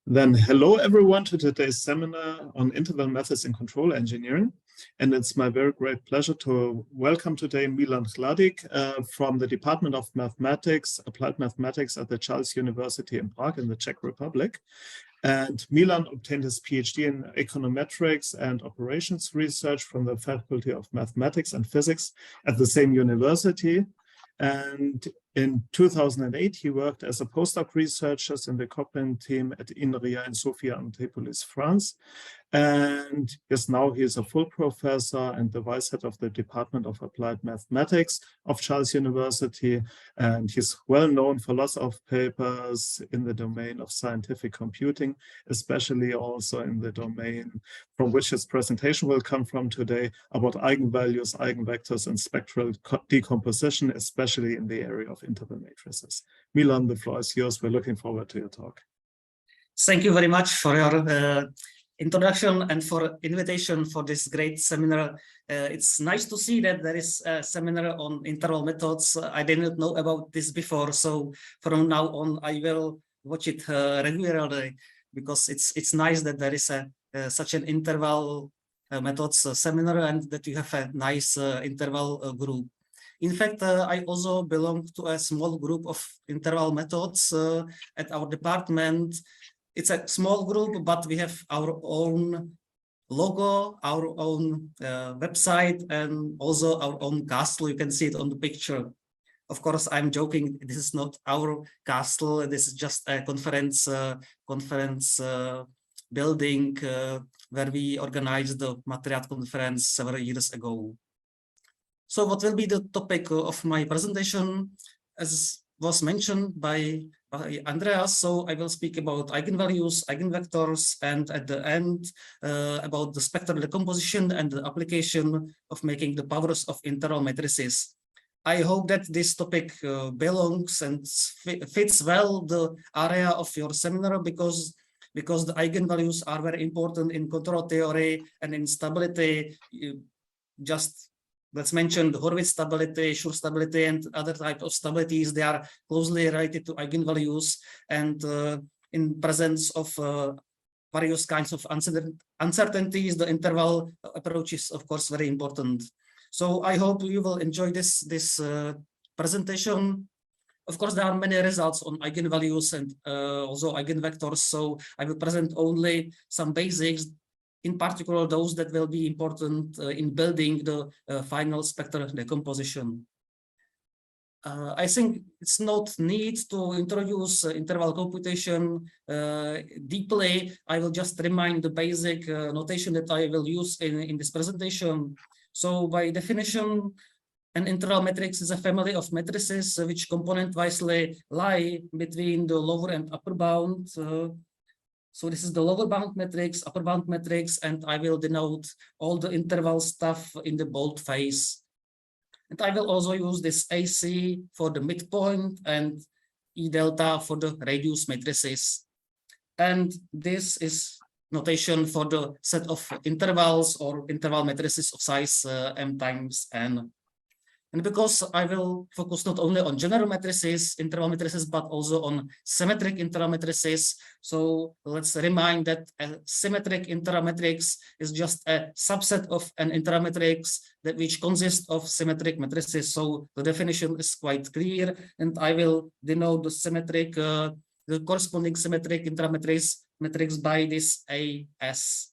Then hello everyone to today's seminar on interval methods in control engineering. And it's my very great pleasure to welcome today Milan Hladik from the Department of Mathematics, Applied Mathematics at the Czech University in Prague in the Czech Republic. And Milan obtained his PhD in econometrics and operations research from the Faculty of Mathematics and Physics at the same university. And in 2008, he worked as a postdoc researcher in the Cochrane team at INRIA in Sofia, Antipolis, France. And yes, now he is a full professor and the vice head of the Department of Applied Mathematics of Charles University. And he's well known for lots of papers in the domain of scientific computing, especially also in the domain from which his presentation will come from today about eigenvalues, eigenvectors, and spectral decomposition, especially in the area of interval matrices. Milan, the floor is yours. We're looking forward to your talk. Thank you very much for your introduction and for invitation for this great seminar. It's nice to see that there is a seminar on interval methods. I didn't know about this before, so from now on I will watch it regularly, because it's nice that there is such an interval methods seminar and that you have a nice interval group. In fact, I also belong to a small group of interval methods at our department. It's a small group, but we have our own logo, our own website, and also our own castle. You can see it on the picture. Of course, I'm joking. This is not our castle. This is just a conference building where we organized the Material conference several years ago. So what will be the topic of my presentation? As was mentioned by Andreas, so I will speak about eigenvalues, eigenvectors, and at the end about the spectral decomposition and the application of making the powers of interval matrices. I hope that this topic belongs and fits well the area of your seminar, because the eigenvalues are very important in control theory and in stability. Let's mention the Horowitz stability, Schur stability, and other types of stabilities. They are closely related to eigenvalues, and in presence of various kinds of uncertainties, the interval approach is, of course, very important. So I hope you will enjoy this presentation. Of course, there are many results on eigenvalues and also eigenvectors, so I will present only some basics, in particular those that will be important in building the final spectral decomposition. I think it's not need to introduce interval computation deeply. I will just remind the basic notation that I will use in this presentation. So by definition, an interval matrix is a family of matrices which component-wisely lie between the lower and upper bound. So this is the lower bound matrix, upper bound matrix, and I will denote all the interval stuff in the bold phase. And I will also use this AC for the midpoint and E delta for the radius matrices. And this is notation for the set of intervals or interval matrices of size m times n. And because I will focus not only on general matrices, interval matrices, but also on symmetric interval matrices. So let's remind that a symmetric interval matrix is just a subset of an interval matrix which consists of symmetric matrices. So the definition is quite clear, and I will denote the symmetric, the corresponding symmetric interval matrix by this AS.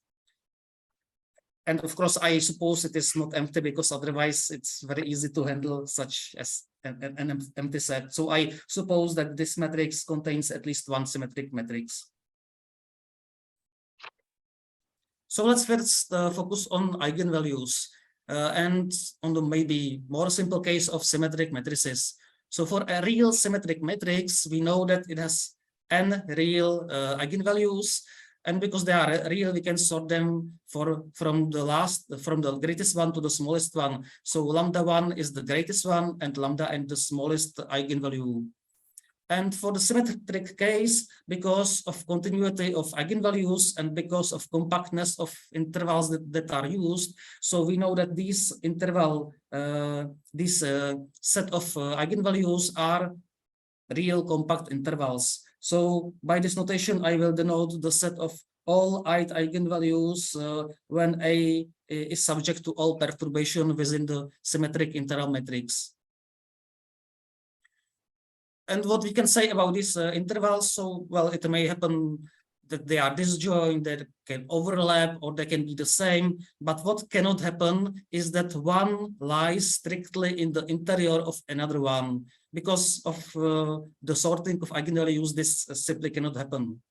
And of course, I suppose it is not empty, because otherwise it's very easy to handle such as an empty set. So I suppose that this matrix contains at least one symmetric matrix. So let's first focus on eigenvalues and on the maybe more simple case of symmetric matrices. So for a real symmetric matrix, we know that it has n real eigenvalues. And because they are real, we can sort them from the greatest one to the smallest one. So lambda 1 is the greatest one, and lambda n the smallest eigenvalue. And for the symmetric case, because of continuity of eigenvalues and because of compactness of intervals that are used, so we know that these interval, this set of eigenvalues are real compact intervals. So by this notation, I will denote the set of all ith eigenvalues when A is subject to all perturbation within the symmetric interval matrix. And what we can say about these intervals, so, well, it may happen that they are disjoint, that can overlap, or they can be the same. But what cannot happen is that one lies strictly in the interior of another one. Because of the sorting of eigenvalues, this simply cannot happen.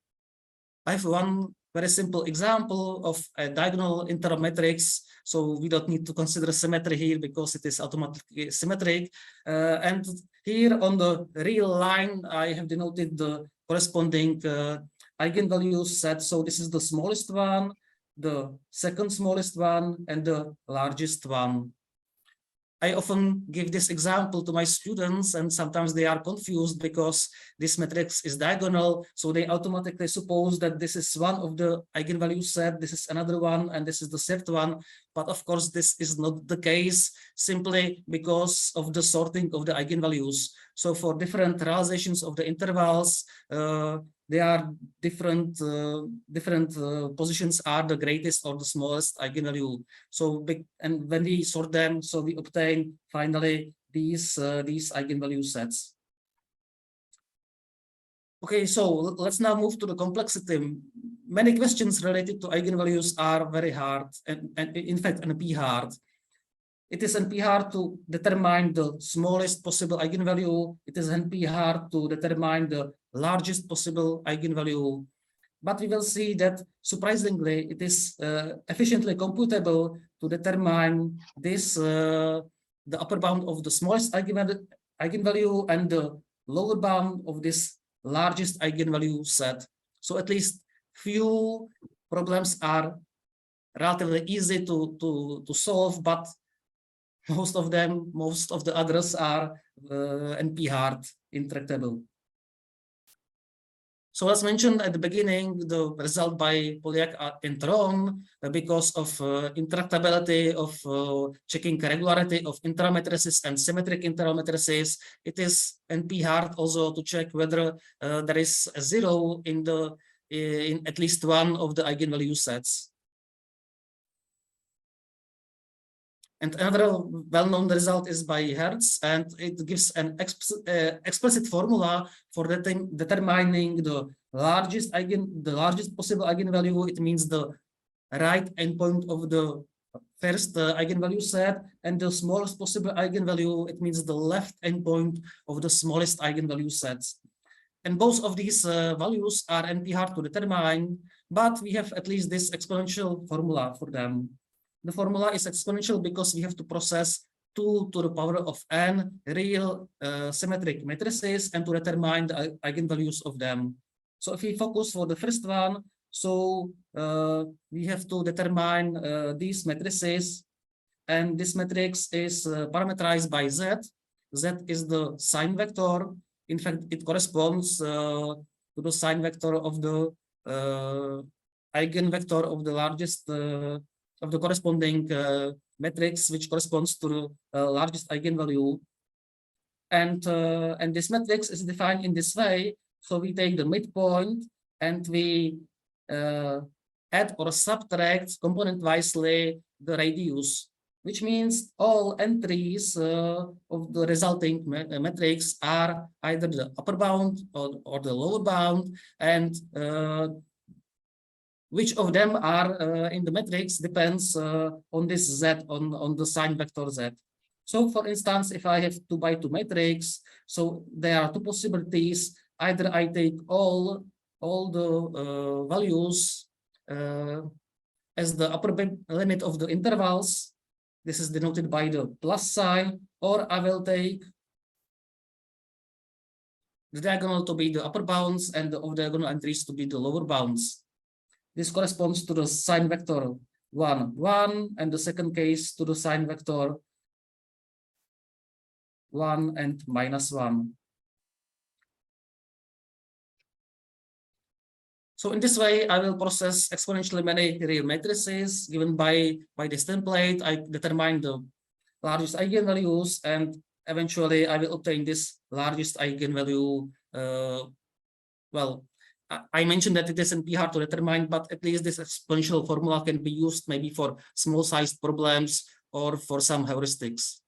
I have one very simple example of a diagonal interval matrix. So we don't need to consider symmetry here because it is automatically symmetric. And here on the real line, I have denoted the corresponding eigenvalues set. So this is the smallest one, the second smallest one, and the largest one. I often give this example to my students, and sometimes they are confused because this matrix is diagonal. So they automatically suppose that this is one of the eigenvalue set, this is another one, and this is the third one. But of course, this is not the case simply because of the sorting of the eigenvalues. So for different realizations of the intervals, there are different positions are the greatest or the smallest eigenvalue. So and when we sort them, so we obtain finally these eigenvalue sets. Okay, so let's now move to the complexity. Many questions related to eigenvalues are very hard, and in fact NP hard. It is NP hard to determine the smallest possible eigenvalue. It is NP hard to determine the largest possible eigenvalue. But we will see that surprisingly, it is efficiently computable to determine this, the upper bound of the smallest eigenvalue and the lower bound of this largest eigenvalue set. So at least few problems are relatively easy to solve, but most of the others are NP hard, intractable. So as mentioned at the beginning, the result by Polyak and Tron, because of intractability of checking regularity of interval matrices and symmetric interval matrices, it is NP hard also to check whether there is a zero in at least one of the eigenvalue sets. And another well-known result is by Hertz, and it gives an explicit formula for determining the largest possible eigenvalue. It means the right endpoint of the first eigenvalue set, and the smallest possible eigenvalue, it means the left endpoint of the smallest eigenvalue sets. And both of these values are NP hard to determine, but we have at least this exponential formula for them. The formula is exponential because we have to process 2 to the power of n real symmetric matrices and to determine the eigenvalues of them. So if we focus for the first one, so we have to determine these matrices, and this matrix is parameterized by Z. Z is the sign vector. In fact, it corresponds to the sign vector of the eigenvector of the largest of the corresponding matrix, which corresponds to the largest eigenvalue. And this matrix is defined in this way. So we take the midpoint and we add or subtract component-wisely the radius, which means all entries of the resulting matrix are either the upper bound or the lower bound, and which of them are in the matrix depends on this Z, on the sign vector Z. So for instance, if I have 2 by 2 matrix, so there are 2 possibilities. Either I take all the values as the upper limit of the intervals. This is denoted by the plus sign, or I will take the diagonal to be the upper bounds and the off-diagonal entries to be the lower bounds. This corresponds to the sign vector 1, 1, and the second case to the sign vector 1 and -1. So in this way, I will process exponentially many real matrices given by this template. I determine the largest eigenvalues, and eventually I will obtain this largest eigenvalue well, I mentioned that it is NP hard to determine, but at least this exponential formula can be used maybe for small-sized problems or for some heuristics.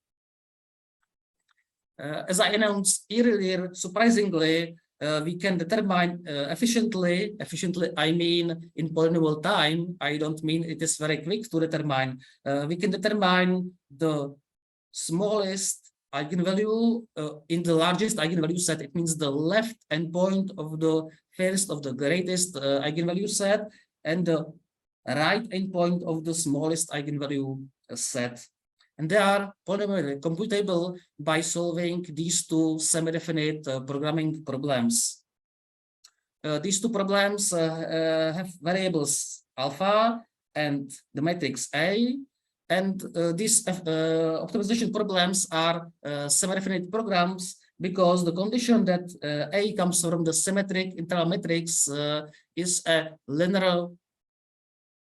As I announced earlier, surprisingly, we can determine efficiently. Efficiently, I mean in polynomial time. I don't mean it is very quick to determine. We can determine the smallest eigenvalue in the largest eigenvalue set. It means the left endpoint of the first of the greatest eigenvalue set and the right endpoint of the smallest eigenvalue set. And they are polynomially computable by solving these two semi-definite programming problems. These two problems have variables alpha and the matrix A. And these optimization problems are semi-definite programs because the condition that A comes from the symmetric internal matrix is a linear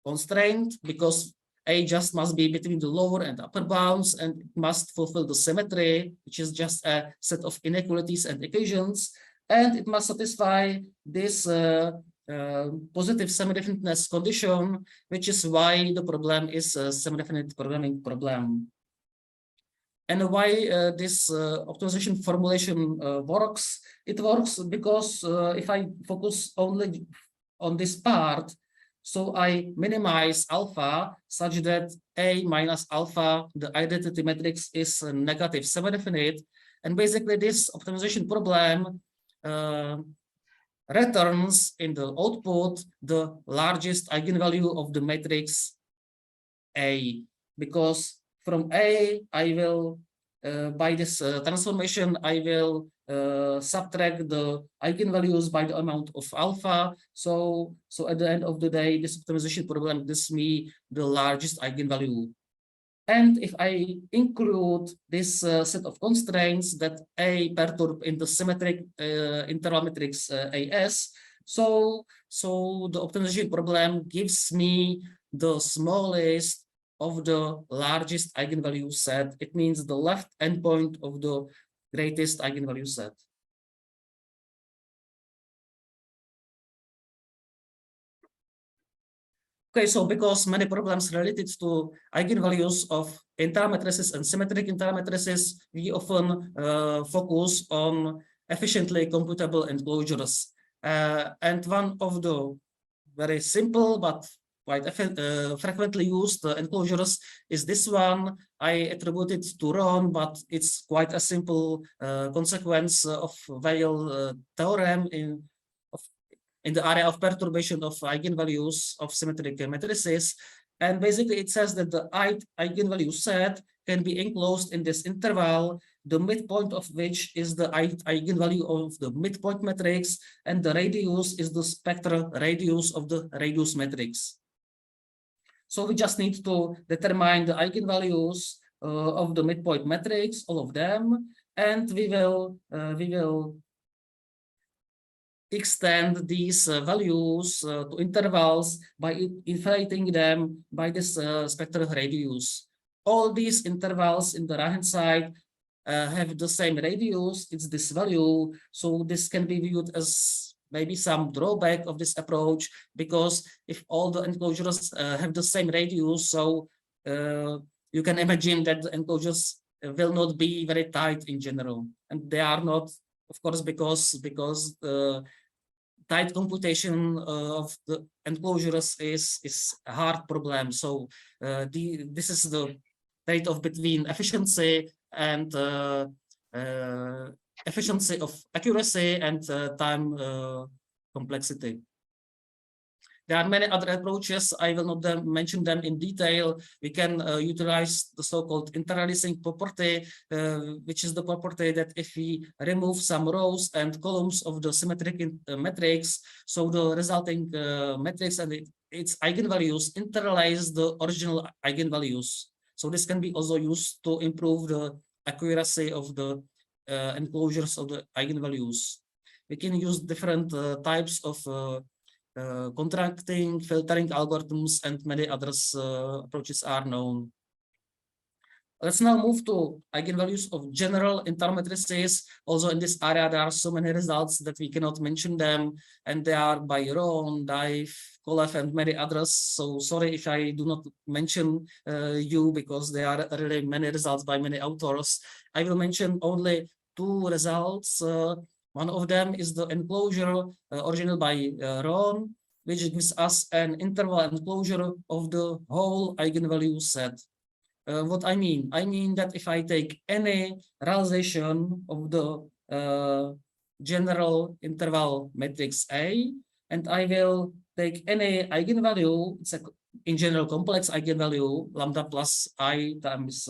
constraint, because A just must be between the lower and upper bounds, and it must fulfill the symmetry, which is just a set of inequalities and equations, and it must satisfy this positive semi-definiteness condition, which is why the problem is a semi-definite programming problem. And why this optimization formulation works? It works because if I focus only on this part, so I minimize alpha such that A minus alpha, the identity matrix, is a negative semi-definite. And basically this optimization problem returns in the output the largest eigenvalue of the matrix A, because from A, I will, by this transformation, I will subtract the eigenvalues by the amount of alpha. So at the end of the day, this optimization problem gives me the largest eigenvalue. And if I include this set of constraints that A perturb in the symmetric internal matrix AS, so the optimization problem gives me the smallest of the largest eigenvalue set. It means the left endpoint of the greatest eigenvalue set. Okay, so because many problems related to eigenvalues of internal matrices and symmetric internal matrices, we often focus on efficiently computable enclosures. And one of the very simple but quite frequently used enclosures is this one. I attribute it to Ron, but it's quite a simple consequence of Weil theorem in the area of perturbation of eigenvalues of symmetric matrices. And basically it says that the eigenvalue set can be enclosed in this interval, the midpoint of which is the eigenvalue of the midpoint matrix, and the radius is the spectral radius of the radius matrix. So we just need to determine the eigenvalues of the midpoint matrix, all of them, and we will extend these values to intervals by inflating them by this spectral radius. All these intervals in the right-hand side have the same radius, it's this value, so this can be viewed as maybe some drawback of this approach, because if all the enclosures have the same radius, so you can imagine that the enclosures will not be very tight in general, and they are not, of course, because tight computation of the enclosures is a hard problem. So this is the trade-off between efficiency and efficiency of accuracy and time complexity. There are many other approaches. I will not mention them in detail. We can utilize the so-called interlacing property, which is the property that if we remove some rows and columns of the symmetric matrix, so the resulting matrix and its eigenvalues interlace the original eigenvalues. So this can be also used to improve the accuracy of the enclosures of the eigenvalues. We can use different types of contracting, filtering algorithms, and many others approaches are known. Let's now move to eigenvalues of general internal matrices. Also in this area, there are so many results that we cannot mention them, and they are by Ron, Dive, Kolev, and many others. So sorry if I do not mention you, because there are really many results by many authors. I will mention only two results. One of them is the enclosure original by Ron, which gives us an interval enclosure of the whole eigenvalue set. What I mean that if I take any realization of the general interval matrix A, and I will take any eigenvalue, it's a in general complex eigenvalue, lambda plus I times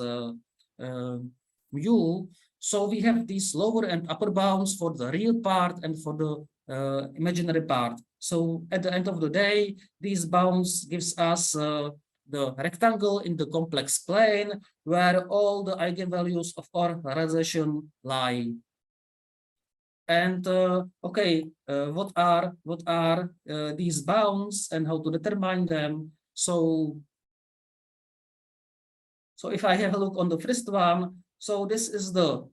mu. So we have these lower and upper bounds for the real part and for the imaginary part. So at the end of the day, these bounds gives us the rectangle in the complex plane where all the eigenvalues of our realization lie. And what are these bounds and how to determine them? So if I have a look on the first one, so this is the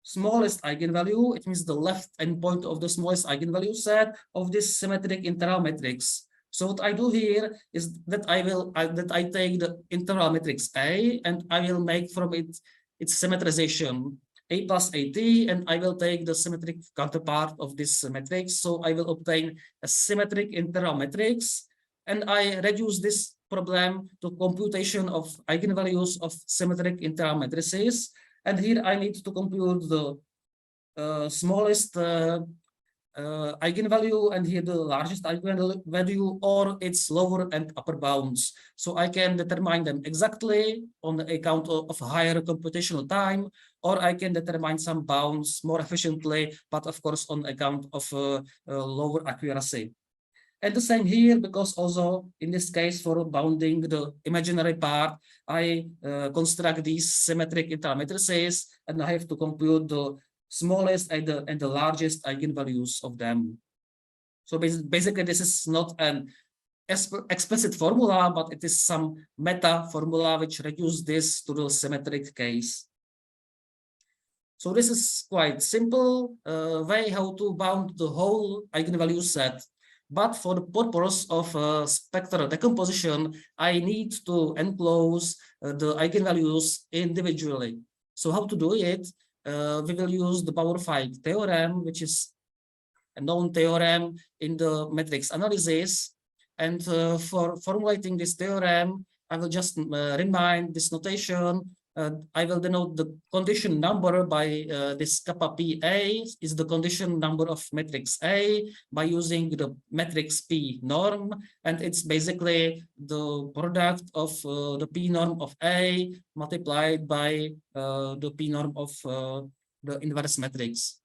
smallest eigenvalue. It means the left endpoint of the smallest eigenvalue set of this symmetric internal matrix. So what I do here is that I take the internal matrix A and I will make from it its symmetrization A plus AT, and I will take the symmetric counterpart of this matrix. So I will obtain a symmetric internal matrix, and I reduce this problem to computation of eigenvalues of symmetric internal matrices. And here I need to compute the smallest eigenvalue, and here the largest eigenvalue or its lower and upper bounds. So I can determine them exactly on the account of higher computational time, or I can determine some bounds more efficiently, but of course on account of lower accuracy. And the same here, because also in this case for bounding the imaginary part, I construct these symmetric internal matrices, and I have to compute the smallest and the largest eigenvalues of them. So basically, this is not an explicit formula, but it is some meta formula which reduces this to the symmetric case. So this is quite simple way how to bound the whole eigenvalue set. But for the purpose of spectral decomposition, I need to enclose the eigenvalues individually. So how to do it? We will use the power 5 theorem, which is a known theorem in the matrix analysis. And for formulating this theorem, I will just remind this notation. I will denote the condition number by this kappa PA is the condition number of matrix A by using the matrix P norm. And it's basically the product of the P norm of A multiplied by the P norm of the inverse matrix.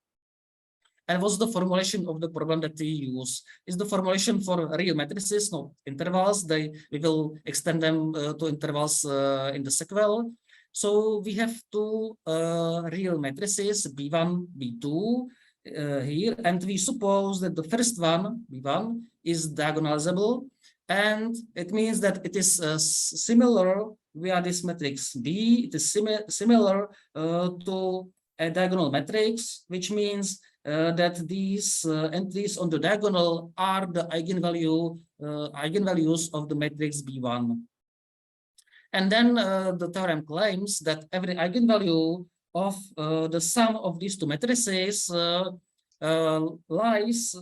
And what's the formulation of the problem that we use? Is the formulation for real matrices, not intervals. We will extend them to intervals in the sequel. So we have two real matrices, B1, B2 here, and we suppose that the first one, B1, is diagonalizable, and it means that it is similar via this matrix B. It is similar to a diagonal matrix, which means that these entries on the diagonal are the eigenvalues of the matrix B1. And then the theorem claims that every eigenvalue of the sum of these two matrices lies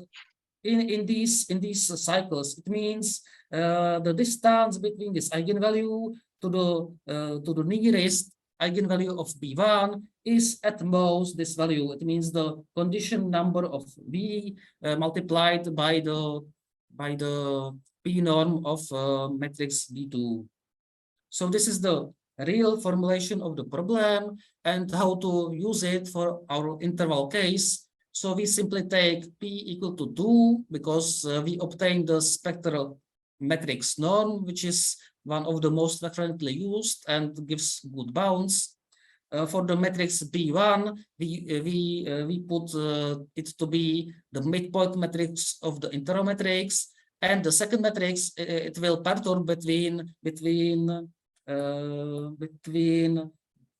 in these cycles. It means the distance between this eigenvalue to the nearest eigenvalue of B1 is at most this value. It means the condition number of B multiplied by the P norm of matrix B2. So this is the real formulation of the problem and how to use it for our interval case. So we simply take P equal to 2 because we obtain the spectral matrix norm, which is one of the most frequently used and gives good bounds. For the matrix B1, we put it to be the midpoint matrix of the internal matrix, and the second matrix it will perturb between between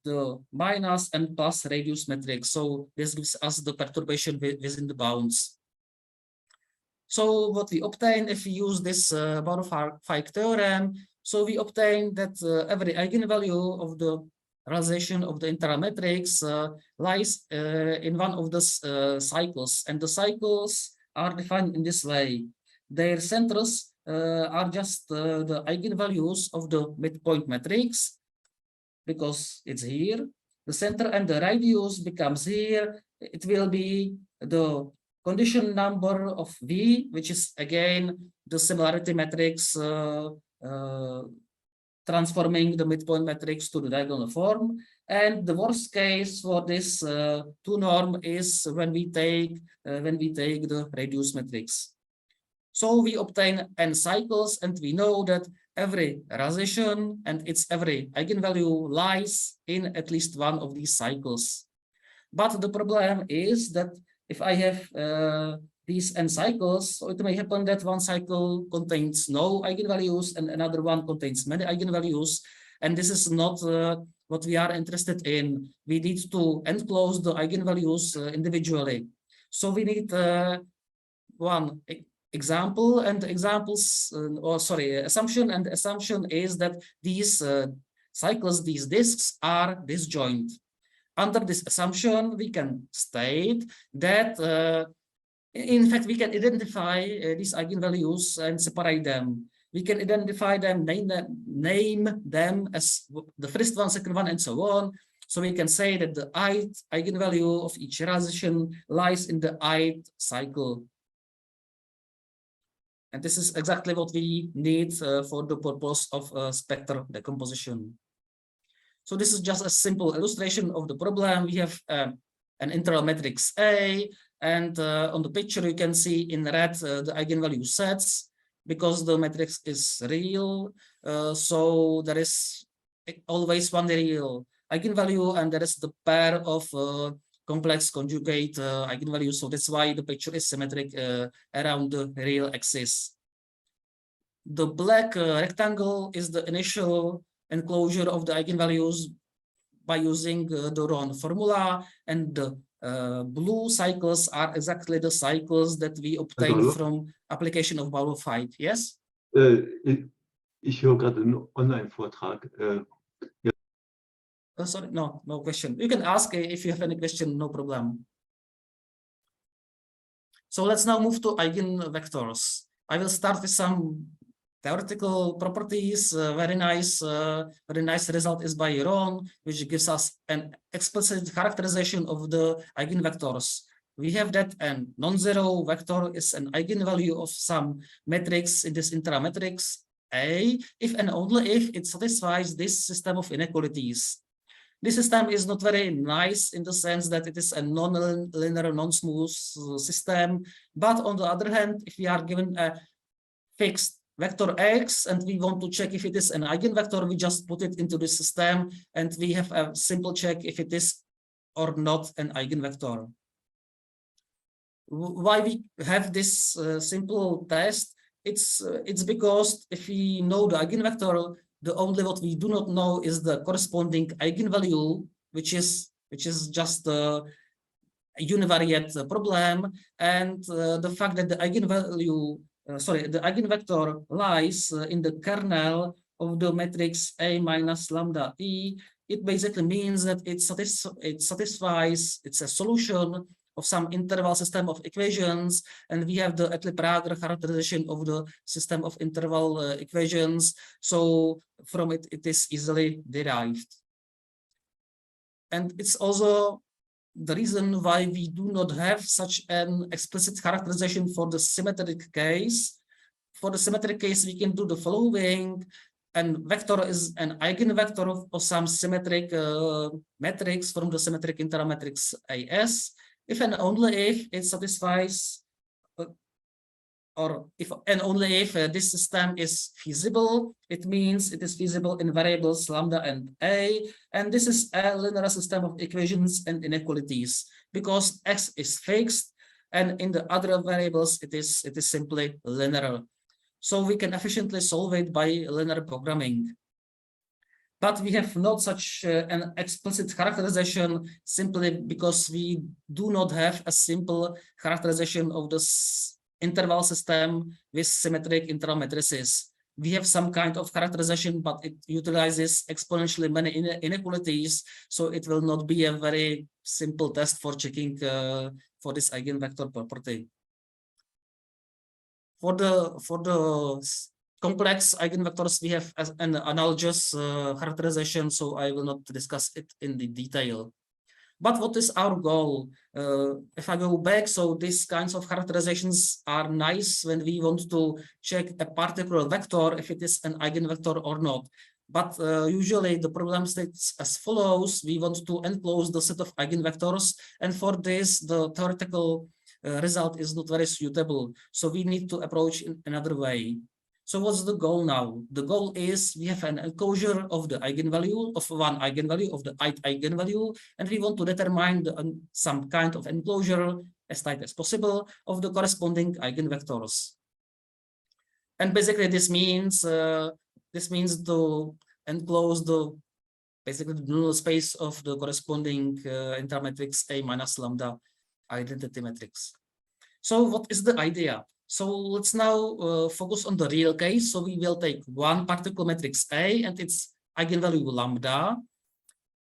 the minus and plus radius matrix. So this gives us the perturbation within the bounds. So what we obtain if we use this Bauer-Feig theorem, so we obtain that every eigenvalue of the realization of the integral matrix lies in one of the cycles, and the cycles are defined in this way. Their centers are just the eigenvalues of the midpoint matrix, because it's here. The center and the radius becomes here. It will be the condition number of V, which is again the similarity matrix transforming the midpoint matrix to the diagonal form. And the worst case for this two norm is when we take the radius matrix. So we obtain n cycles, and we know that every realization and its every eigenvalue lies in at least one of these cycles. But the problem is that if I have these n cycles, so it may happen that one cycle contains no eigenvalues and another one contains many eigenvalues, and this is not what we are interested in. We need to enclose the eigenvalues individually. So we need one example, and examples, assumption, and the assumption is that these cycles, these disks, are disjoint. Under this assumption, we can state that in fact we can identify these eigenvalues and separate them. We can identify them, name them as the first one, second one, and so on. So we can say that the ith eigenvalue of each realization lies in the ith cycle. And this is exactly what we need for the purpose of spectral decomposition. So this is just a simple illustration of the problem. We have an integral matrix A, and on the picture you can see in red the eigenvalue sets, because the matrix is real. So there is always one real eigenvalue, and there is the pair of complex conjugate eigenvalues. So that's why the picture is symmetric around the real axis. The black rectangle is the initial enclosure of the eigenvalues by using the Ron formula, and the blue cycles are exactly the cycles that we obtain from application of Bauer-Feig. Yes? Ich höre gerade einen Online-Vortrag. Sorry, no question. You can ask if you have any question, no problem. So let's now move to eigenvectors. I will start with some theoretical properties. Very nice result is by Ron, which gives us an explicit characterization of the eigenvectors. We have that a non-zero vector is an eigenvalue of some matrix in this integral matrix A, if and only if it satisfies this system of inequalities. This system is not very nice in the sense that it is a non-linear, non-smooth system. But on the other hand, if we are given a fixed vector x and we want to check if it is an eigenvector, we just put it into the system and we have a simple check if it is or not an eigenvector. Why we have this simple test? It's because if we know the eigenvector, the only what we do not know is the corresponding eigenvalue, which is just a univariate problem, and the fact that the eigenvalue, the eigenvector lies in the kernel of the matrix A minus lambda E. It basically means that it satisfies, it's a solution of some interval system of equations, and we have the Prague characterization of the system of interval equations. So from it, it is easily derived. And it's also the reason why we do not have such an explicit characterization for the symmetric case. For the symmetric case, we can do the following. And vector is an eigenvector of some symmetric matrix from the symmetric integral matrix AS. If and only if it satisfies, or if and only if this system is feasible, it means it is feasible in variables lambda and A, and this is a linear system of equations and inequalities because x is fixed, and in the other variables it is simply linear. So we can efficiently solve it by linear programming. But we have not such an explicit characterization simply because we do not have a simple characterization of this interval system with symmetric interval matrices. We have some kind of characterization, but it utilizes exponentially many inequalities, so it will not be a very simple test for checking for this eigenvector property. For the complex eigenvectors, we have an analogous characterization, so I will not discuss it in the detail. But what is our goal? If I go back, so these kinds of characterizations are nice when we want to check a particular vector, if it is an eigenvector or not. But usually the problem states as follows. We want to enclose the set of eigenvectors, and for this, the theoretical result is not very suitable. So we need to approach in another way. So what's the goal now? The goal is we have an enclosure of the eigenvalue of one eigenvalue of the eigenvalue, and we want to determine some kind of enclosure as tight as possible of the corresponding eigenvectors. And basically this means to enclose the basically the null space of the corresponding interval matrix A minus lambda identity matrix. So what is the idea? So let's now focus on the real case. So we will take one particular matrix A and its eigenvalue lambda.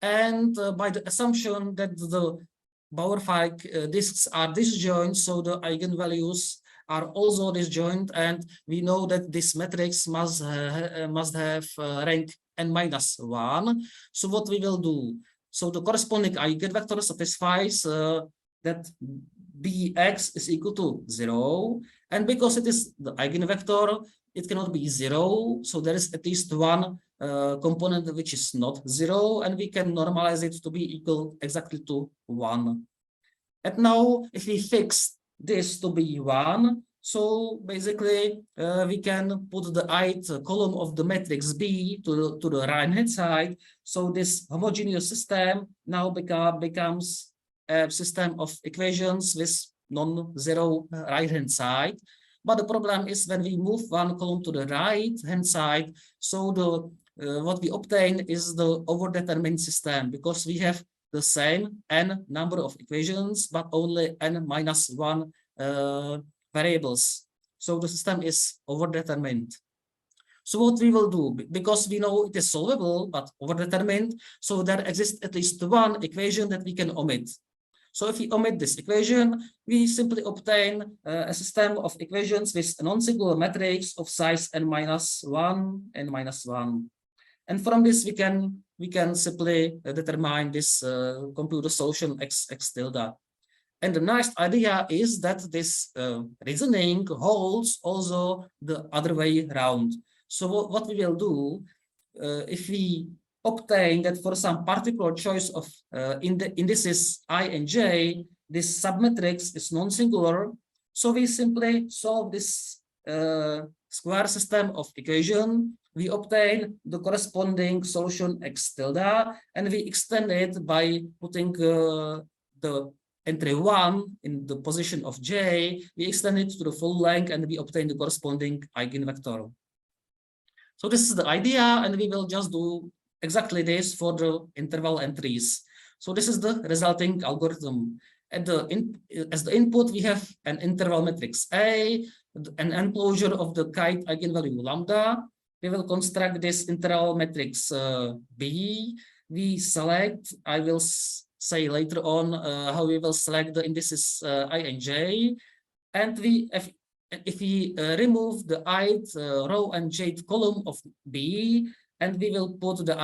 And by the assumption that the Bauer-Feig disks are disjoint, so the eigenvalues are also disjoint, and we know that this matrix must have rank n-1. So what we will do? So the corresponding eigenvector satisfies that Bx is equal to 0, and because it is the eigenvector, it cannot be 0. So there is at least one component which is not 0, and we can normalize it to be equal exactly to 1. And now, if we fix this to be 1, so basically we can put the ith column of the matrix B to the right-hand side. So this homogeneous system now becomes a system of equations with non-zero right-hand side. But the problem is when we move one column to the right-hand side, so the what we obtain is the overdetermined system, because we have the same n number of equations, but only n-1 variables. So the system is overdetermined. So what we will do, because we know it is solvable but overdetermined, so there exists at least one equation that we can omit. So if we omit this equation, we simply obtain a system of equations with a non-singular matrix of size n-1, n-1. And from this, we can simply determine this compute the solution x tilde. And the nice idea is that this reasoning holds also the other way around. So what we will do, if we obtain that for some particular choice of indices I and j, this submatrix is non-singular, so we simply solve this square system of equation. We obtain the corresponding solution x tilde, and we extend it by putting the entry 1 in the position of j. We extend it to the full length, and we obtain the corresponding eigenvector. So this is the idea, and we will just do exactly this for the interval entries. So this is the resulting algorithm. As the input, we have an interval matrix A, an enclosure of the kite eigenvalue lambda. We will construct this interval matrix B. We select, I will say later on how we will select the indices I and j. And if we remove the ith row and jth column of B, and we will put the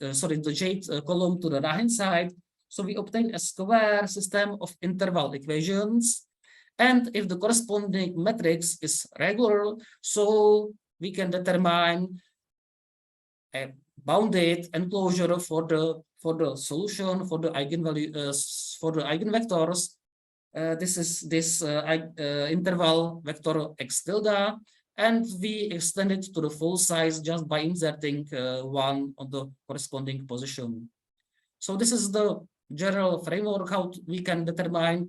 the jth column to the right-hand side, so we obtain a square system of interval equations. And if the corresponding matrix is regular, so we can determine a bounded enclosure for the solution for the eigenvalue for the eigenvectors. This is this interval vector x tilde, and we extend it to the full size just by inserting 1 on the corresponding position. So this is the general framework how we can determine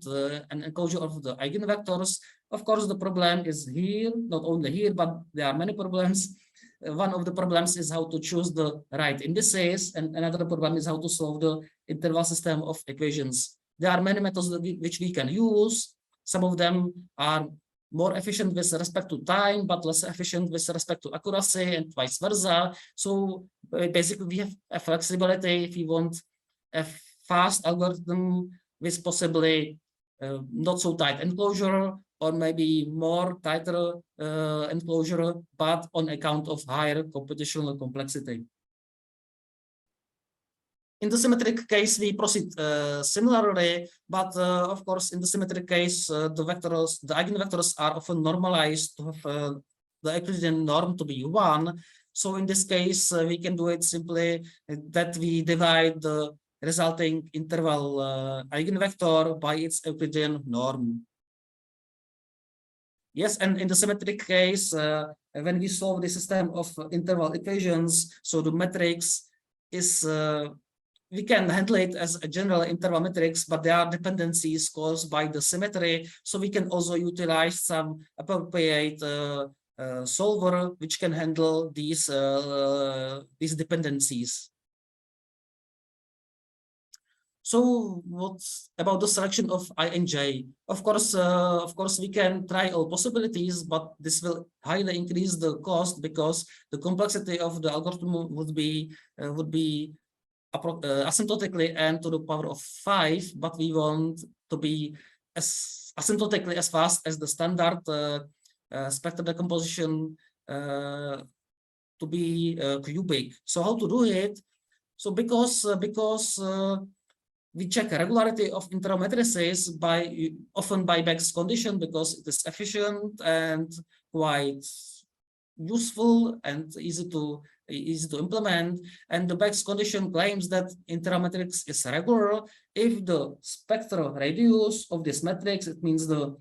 an enclosure of the eigenvectors. Of course, the problem is here, not only here, but there are many problems. One of the problems is how to choose the right indices, and another problem is how to solve the interval system of equations. There are many methods which we can use. Some of them are more efficient with respect to time, but less efficient with respect to accuracy, and vice versa. So basically, we have a flexibility if we want a fast algorithm with possibly not so tight enclosure, or maybe more tighter enclosure, but on account of higher computational complexity. In the symmetric case, we proceed similarly, but of course, in the symmetric case, the eigenvectors are often normalized to have the Euclidean norm to be 1. So in this case, we can do it simply that we divide the resulting interval eigenvector by its Euclidean norm. Yes, and in the symmetric case, when we solve the system of interval equations, so the matrix is, we can handle it as a general interval matrix, but there are dependencies caused by the symmetry. So we can also utilize some appropriate solver which can handle these dependencies. So what's about the selection of I and J? Of course, we can try all possibilities, but this will highly increase the cost because the complexity of the algorithm would be asymptotically n to the power of 5, but we want to be as asymptotically as fast as the standard spectral decomposition to be cubic. So how to do it? So because we check regularity of interval matrices often by Beck's condition, because it is efficient and quite useful and easy to implement. And the Beck's condition claims that interval matrix is regular if the spectral radius of this matrix, it means the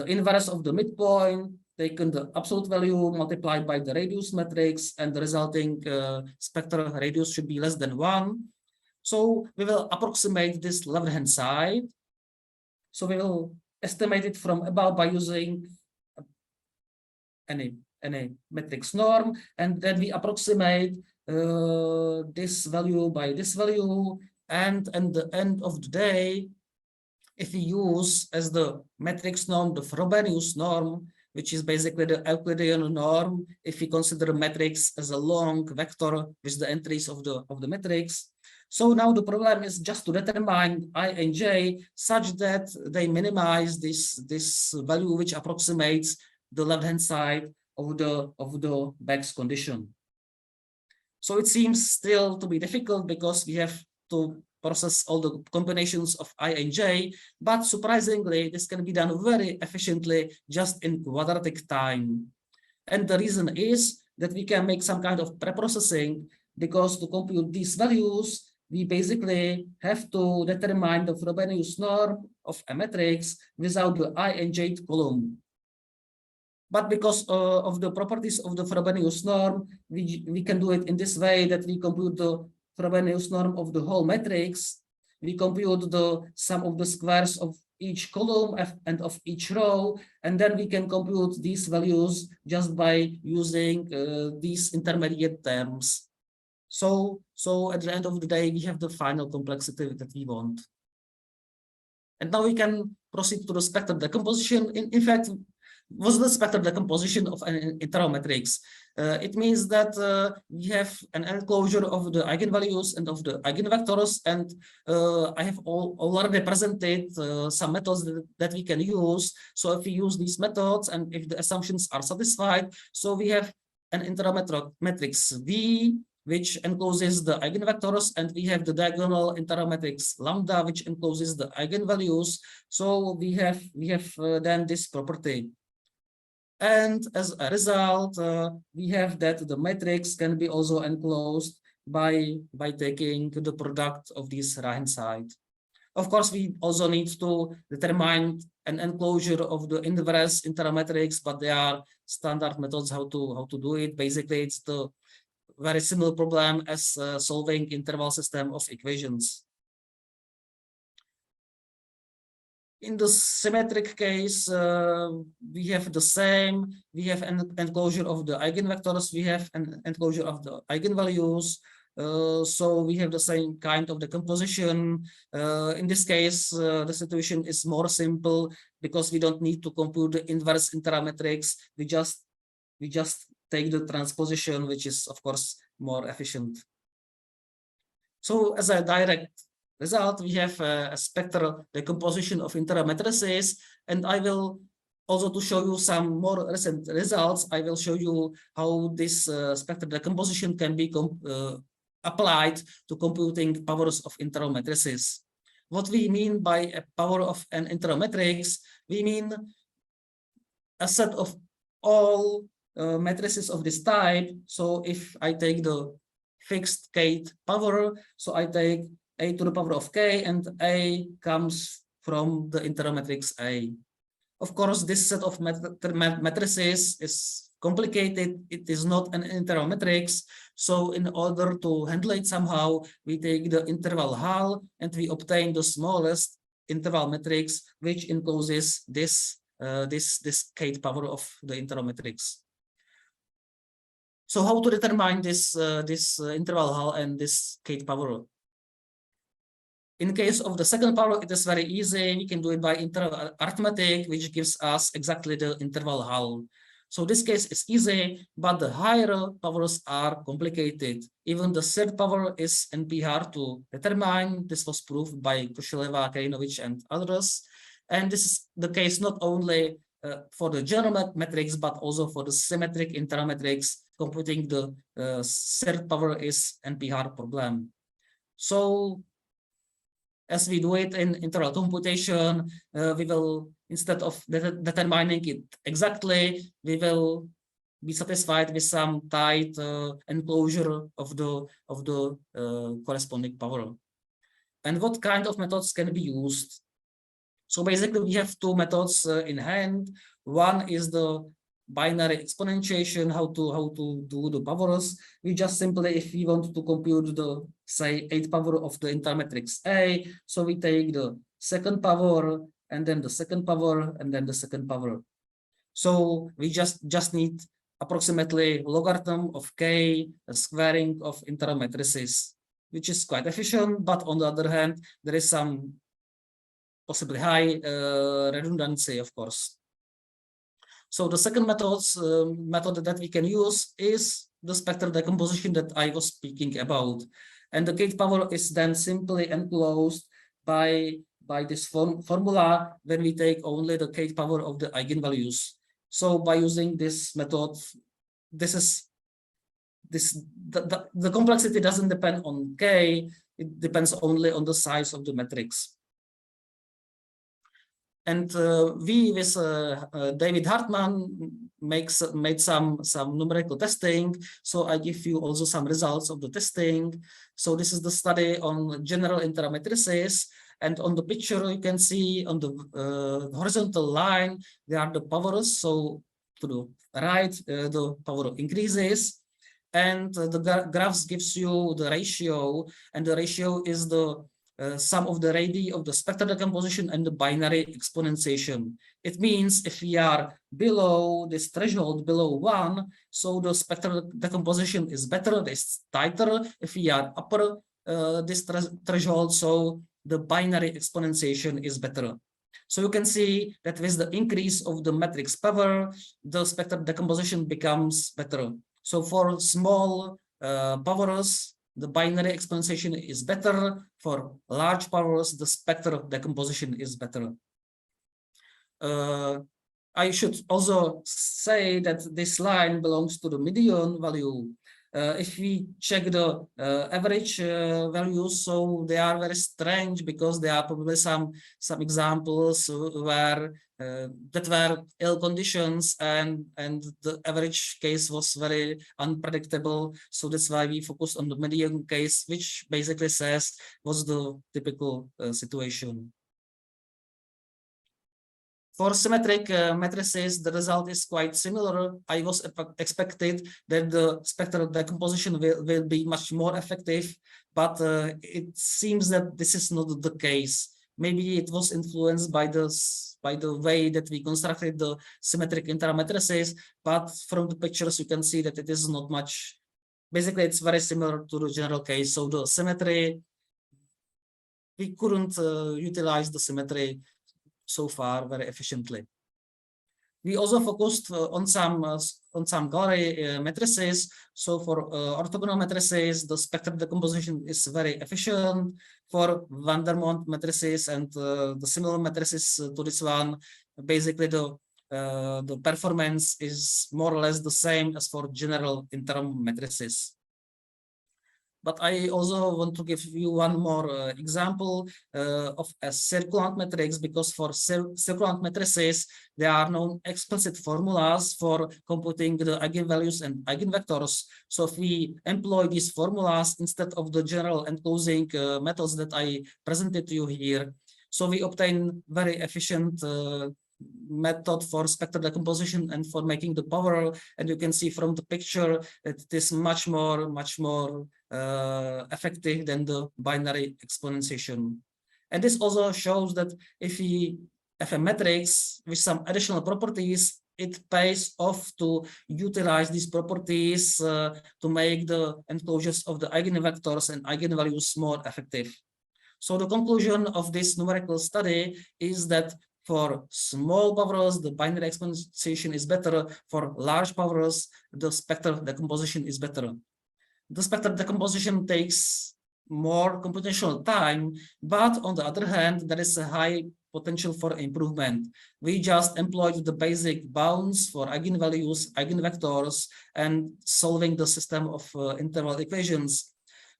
inverse of the midpoint, taken the absolute value multiplied by the radius matrix, and the resulting spectral radius should be less than 1. So we will approximate this left-hand side. So we will estimate it from above by using any matrix norm, and then we approximate this value by this value. And at the end of the day, if we use as the matrix norm the Frobenius norm, which is basically the Euclidean norm, if we consider a matrix as a long vector with the entries of the matrix. So now the problem is just to determine I and J such that they minimize this value which approximates the left-hand side of the Beck's condition. So it seems still to be difficult because we have to process all the combinations of I and J, but surprisingly, this can be done very efficiently just in quadratic time. And the reason is that we can make some kind of preprocessing, because to compute these values, we basically have to determine the Frobenius norm of a matrix without the I and J column. But because of the properties of the Frobenius norm, we can do it in this way, that we compute the Frobenius norm of the whole matrix. We compute the sum of the squares of each column and of each row, and then we can compute these values just by using these intermediate terms. So at the end of the day, we have the final complexity that we want. And now we can proceed to the spectral decomposition. In fact, what's the spectral decomposition of an interval matrix? It means that we have an enclosure of the eigenvalues and of the eigenvectors, and I have already presented some methods that we can use. So if we use these methods and if the assumptions are satisfied, so we have an interval matrix V, which encloses the eigenvectors, and we have the diagonal interval matrix lambda, which encloses the eigenvalues. So we have then this property. And as a result, we have that the matrix can be also enclosed by taking the product of this right-hand side. Of course, we also need to determine an enclosure of the inverse interval matrix, but there are standard methods how to do it. Basically, it's the very similar problem as solving interval system of equations. In the symmetric case, we have the same. We have an enclosure of the eigenvectors. We have an enclosure of the eigenvalues. So we have the same kind of decomposition. In this case, the situation is more simple because we don't need to compute the inverse intermatrix. We just take the transposition, which is of course more efficient. So as a direct result, we have a spectral decomposition of intermatrices, and I will also, to show you some more recent results, I will show you how this spectral decomposition can be applied to computing powers of intermatrices. What we mean by a power of an intermatrix, we mean a set of all matrices of this type. So if I take the fixed kth power, so I take a to the power of k, and a comes from the intermatrix A. Of course, this set of matrices is complicated. It is not an intermatrix. So in order to handle it somehow, we take the interval hull and we obtain the smallest interval matrix, which encloses this kth power of the intermatrix. So how to determine this interval hull and this kth power? In case of the second power, it is very easy. We can do it by interval arithmetic, which gives us exactly the interval hull. So this case is easy, but the higher powers are complicated. Even the third power is NP hard to determine. This was proved by Koshileva, Karinovich, and others. And this is the case not only for the general matrix, but also for the symmetric intermatrix. Computing the third power is NP hard problem. So as we do it in integral computation, we will, instead of determining it exactly, we will be satisfied with some tight enclosure of the corresponding power. And what kind of methods can be used? So basically, we have two methods in hand. One is the binary exponentiation, how to do the powers. We just simply, if we want to compute the, say, 8th power of the intermatrix A, so we take the second power, and then the second power, and then the second power. So we just need approximately logarithm of k, a squaring of intermatrices, which is quite efficient, but on the other hand, there is some possibly high redundancy, of course. So the second method that we can use is the spectral decomposition that I was speaking about. And the kth power is then simply enclosed by this formula when we take only the kth power of the eigenvalues. So by using this method, the complexity doesn't depend on k, it depends only on the size of the matrix. And we, with David Hartman, made some numerical testing. So I give you also some results of the testing. So this is the study on general intermatrices. And on the picture, you can see on the horizontal line, there are the powers. So to the right, the power increases. And the graphs gives you the ratio. And the ratio is the sum of the radii of the spectral decomposition and the binary exponentiation. It means if we are below this threshold, below 1, so the spectral decomposition is better, it's tighter. If we are upper this threshold, so the binary exponentiation is better. So you can see that with the increase of the matrix power, the spectral decomposition becomes better. So for small powers, the binary exponentiation is better. For large powers, the spectral decomposition is better. I should also say that this line belongs to the median value. If we check the average values, so they are very strange because there are probably some examples where that were ill conditions and the average case was very unpredictable. So that's why we focus on the median case, which basically says what's the typical situation. For symmetric matrices, the result is quite similar. I was expected that the spectral decomposition will be much more effective, but it seems that this is not the case. maybe it was influenced by the way that we constructed the symmetric intermatrices, but from the pictures you can see that it is not much. Basically, it's very similar to the general case. So the symmetry, we couldn't utilize the symmetry so far very efficiently. We also focused on some gallery matrices. So for orthogonal matrices, the spectral decomposition is very efficient. For van der Monde matrices and the similar matrices to this one, basically the performance is more or less the same as for general interim matrices. But I also want to give you one more example of a circulant matrix, because for circulant matrices, there are no explicit formulas for computing the eigenvalues and eigenvectors. So if we employ these formulas instead of the general enclosing methods that I presented to you here, so we obtain very efficient method for spectral decomposition and for making the power. And you can see from the picture that it is much more effective than the binary exponentiation. And this also shows that if we have a matrix with some additional properties, it pays off to utilize these properties to make the enclosures of the eigenvectors and eigenvalues more effective. So the conclusion of this numerical study is that for small powers, the binary exponentiation is better. For large powers, the spectral decomposition is better. The spectral decomposition takes more computational time, but on the other hand, there is a high potential for improvement. We just employed the basic bounds for eigenvalues, eigenvectors, and solving the system of interval equations.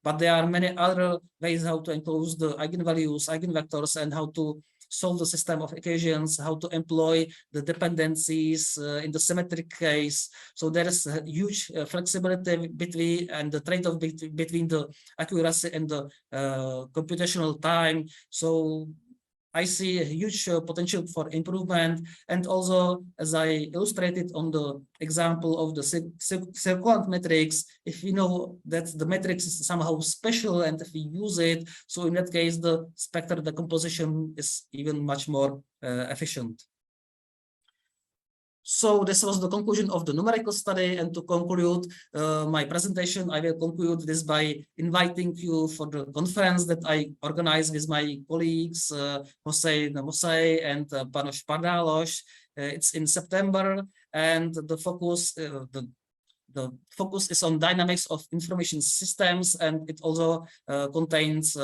But there are many other ways how to enclose the eigenvalues, eigenvectors, and how to solve the system of equations, how to employ the dependencies in the symmetric case. So there is a huge flexibility between and the trade-off between the accuracy and the computational time. So I see a huge potential for improvement. And also, as I illustrated on the example of the circulant matrix, if we know that the matrix is somehow special and if we use it, so in that case, the spectral decomposition is even much more efficient. So this was the conclusion of the numerical study. And to conclude my presentation, I will conclude this by inviting you for the conference that I organized with my colleagues, Jose Mosay and Panos Pardalos. It's in September, and the focus is on dynamics of information systems, and it also contains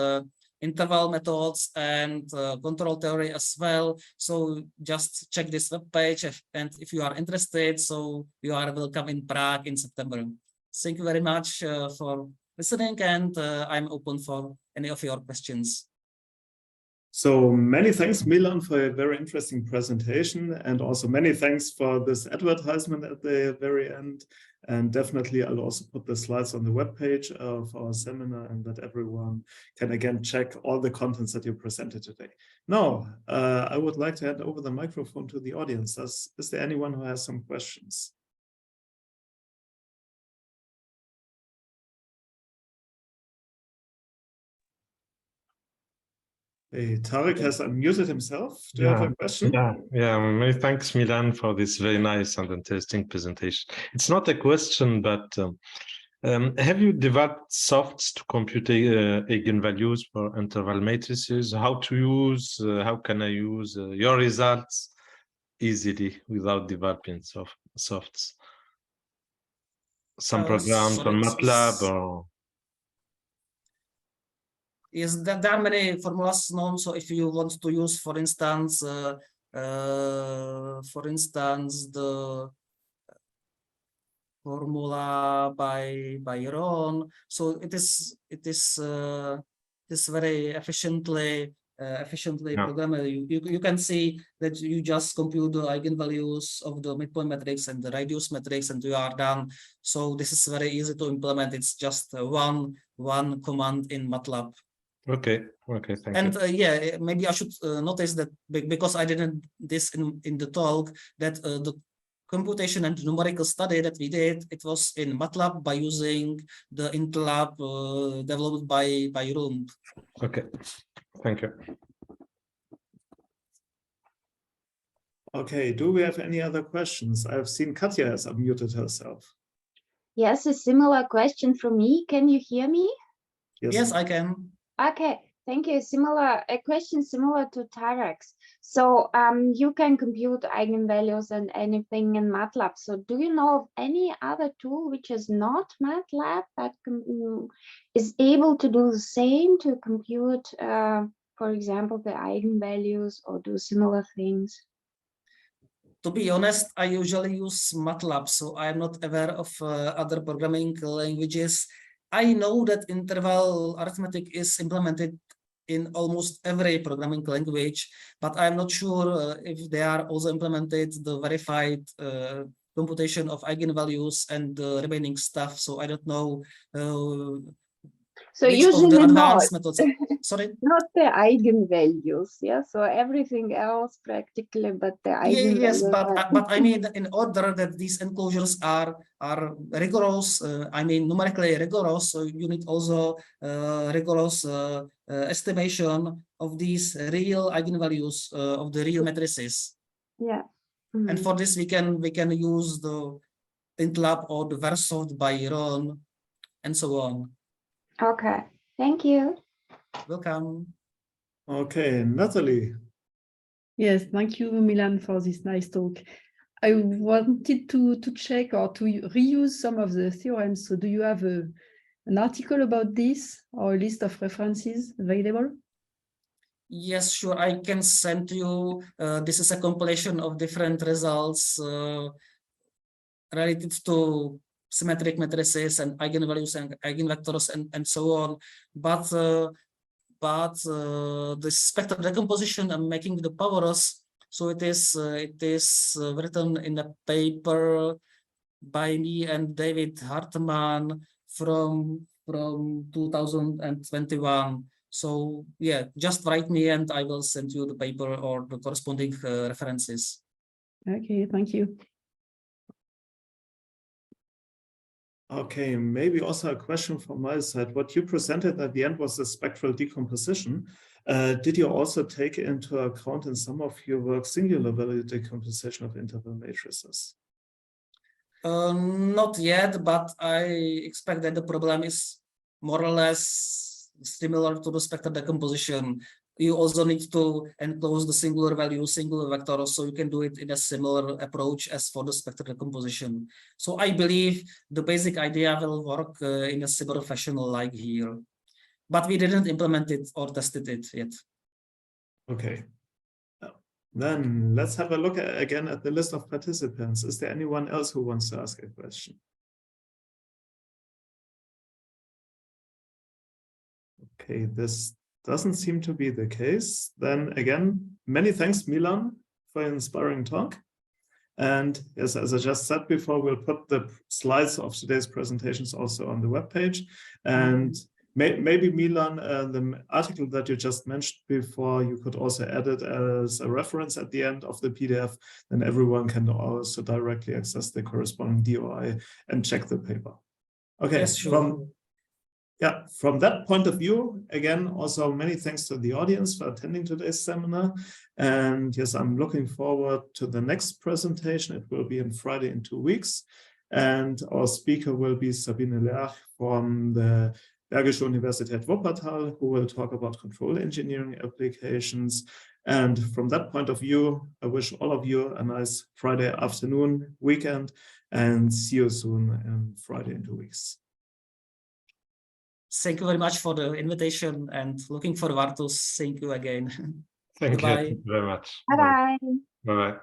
interval methods and control theory as well. So just check this webpage, and if you are interested, so you are welcome in Prague in September. Thank you very much for listening, and I'm open for any of your questions. So many thanks, Milan, for a very interesting presentation, and also many thanks for this advertisement at the very end. And definitely I'll also put the slides on the webpage of our seminar, and that everyone can again check all the contents that you presented today. Now, I would like to hand over the microphone to the audience. Is there anyone who has some questions? Hey, Tarek has unmuted himself. Do you have a question? Yeah. Many thanks, Milan, for this very nice and interesting presentation. It's not a question, but have you developed softs to compute eigenvalues for interval matrices? How to use, how can I use your results easily without developing softs? Some programs on MATLAB or... Yes, there are many formulas known. So if you want to use, for instance, the formula by Ron, so it is very efficiently programmed. You can see that you just compute the eigenvalues of the midpoint matrix and the radius matrix, and you are done. So this is very easy to implement. It's just one command in MATLAB. Okay, thank you. And yeah, maybe I should notice that because I didn't this in the talk, that the computation and numerical study that we did, it was in MATLAB by using the IntelLab developed by Rump. Okay, thank you. Okay, do we have any other questions? I've seen Katja has unmuted herself. Yes, a similar question from me. Can you hear me? Yes, I can. Okay, thank you. A question similar to Tarek's. So you can compute eigenvalues and anything in MATLAB. So do you know of any other tool which is not MATLAB that is able to do the same to compute, for example, the eigenvalues or do similar things? To be honest, I usually use MATLAB, so I am not aware of other programming languages. I know that interval arithmetic is implemented in almost every programming language, but I'm not sure if they are also implemented the verified computation of eigenvalues and the remaining stuff. So I don't know so which usually of the not. advanced methods. Sorry? Not the eigenvalues, yeah. So everything else practically, but the eigenvalues. Yes, but I mean, in order that these enclosures are rigorous, I mean numerically rigorous, so you need also rigorous estimation of these real eigenvalues of the real matrices. Yeah. And for this we can use the intlab or the Versoft by Ron and so on. Okay, thank you. Welcome. Okay, Natalie. Yes, thank you, Milan, for this nice talk. I wanted to check or to reuse some of the theorems. So do you have an article about this or a list of references available? Yes, sure. I can send you. This is a compilation of different results related to symmetric matrices and eigenvalues and eigenvectors and so on. But the spectral decomposition and making the powers. So it is written in a paper by me and David Hartman from 2021. So yeah, just write me and I will send you the paper or the corresponding references. Okay, thank you. Okay, maybe also a question from my side. What you presented at the end was the spectral decomposition. Did you also take into account in some of your work singular value decomposition of interval matrices? Not yet, but I expect that the problem is more or less similar to the spectral decomposition. You also need to enclose the singular value, singular vector, so you can do it in a similar approach as for the spectral decomposition. So I believe the basic idea will work in a similar fashion like here, but we didn't implement it or tested it yet. Okay. Then let's have a look again at the list of participants. Is there anyone else who wants to ask a question? Okay, this doesn't seem to be the case. Then again, many thanks, Milan, for an inspiring talk. And yes, as I just said before, we'll put the slides of today's presentations also on the webpage. And maybe Milan, the article that you just mentioned before, you could also add it as a reference at the end of the PDF. Then everyone can also directly access the corresponding DOI and check the paper. Okay, yes, sure. From that point of view, again, also many thanks to the audience for attending today's seminar. And yes, I'm looking forward to the next presentation. It will be on Friday in 2 weeks. And our speaker will be Sabine Lerch from the Bergische Universität Wuppertal, who will talk about control engineering applications. And from that point of view, I wish all of you a nice Friday afternoon, weekend, and see you soon on Friday in 2 weeks. Thank you very much for the invitation and looking forward to seeing you again. Thank Goodbye. you very much. Bye-bye. Bye-bye.